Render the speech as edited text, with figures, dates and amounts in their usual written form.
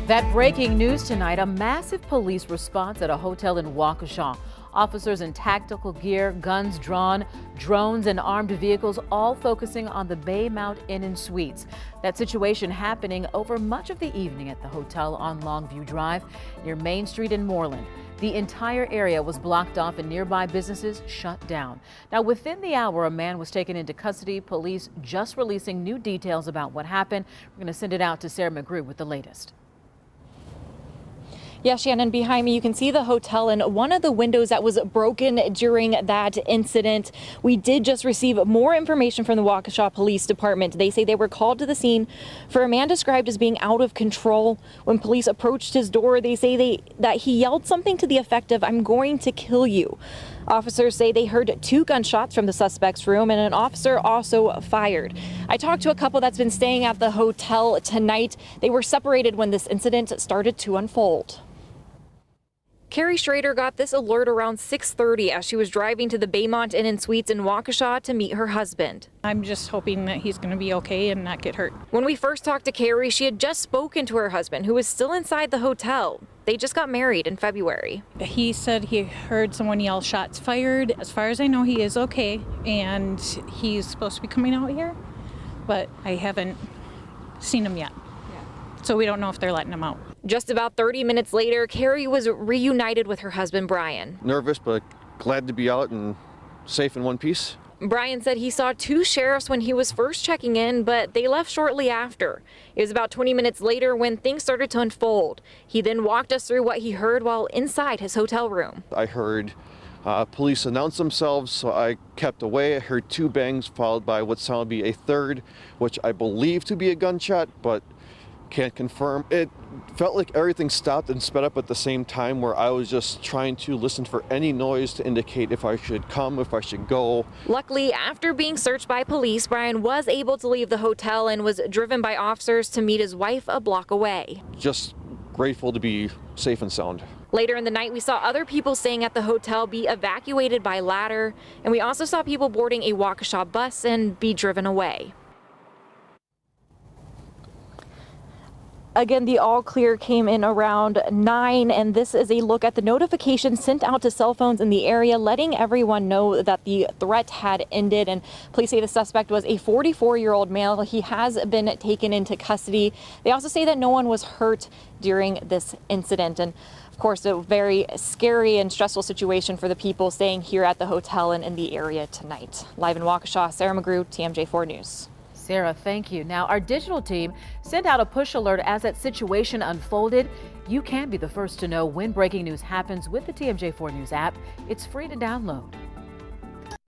That breaking news tonight, a massive police response at a hotel in Waukesha. Officers in tactical gear, guns drawn, drones and armed vehicles, all focusing on the Baymount Inn and Suites. That situation happening over much of the evening at the hotel on Longview Drive near Main Street in Moreland. The entire area was blocked off and nearby businesses shut down. Now, within the hour, a man was taken into custody. Police just releasing new details about what happened. We're going to send it out to Sarah McGrew with the latest. Yeah, Shannon, behind me, you can see the hotel and one of the windows that was broken during that incident. We did just receive more information from the Waukesha Police Department. They say they were called to the scene for a man described as being out of control. When police approached his door, they say that he yelled something to the effect of, "I'm going to kill you." Officers say they heard 2 gunshots from the suspect's room and an officer also fired. I talked to a couple that's been staying at the hotel tonight. They were separated when this incident started to unfold. Carrie Schrader got this alert around 6:30 as she was driving to the Baymount Inn and Suites in Waukesha to meet her husband. I'm just hoping that he's going to be okay and not get hurt. When we first talked to Carrie, she had just spoken to her husband, who was still inside the hotel. They just got married in February. He said he heard someone yell shots fired. As far as I know, he is okay, and he's supposed to be coming out here, but I haven't seen him yet. So we don't know if they're letting him out. Just about 30 minutes later, Carrie was reunited with her husband, Brian. Nervous, but glad to be out and safe in one piece. Brian said he saw 2 sheriffs when he was first checking in, but they left shortly after. It was about 20 minutes later when things started to unfold. He then walked us through what he heard while inside his hotel room. I heard police announce themselves, so I kept away. I heard 2 bangs followed by what sounded to be a third, which I believe to be a gunshot, but can't confirm. It felt like everything stopped and sped up at the same time, where I was just trying to listen for any noise to indicate if I should come, if I should go. Luckily, after being searched by police, Brian was able to leave the hotel and was driven by officers to meet his wife a block away. Just grateful to be safe and sound. Later in the night, we saw other people staying at the hotel be evacuated by ladder, and we also saw people boarding a Waukesha bus and be driven away. Again, the all clear came in around 9, and this is a look at the notification sent out to cell phones in the area, letting everyone know that the threat had ended. And police say the suspect was a 44-year-old male. He has been taken into custody. They also say that no one was hurt during this incident. And of course, a very scary and stressful situation for the people staying here at the hotel and in the area tonight. Live in Waukesha, Sarah McGrew, TMJ4 News. Sarah, thank you. Now, our digital team sent out a push alert as that situation unfolded. You can be the first to know when breaking news happens with the TMJ4 News app. It's free to download.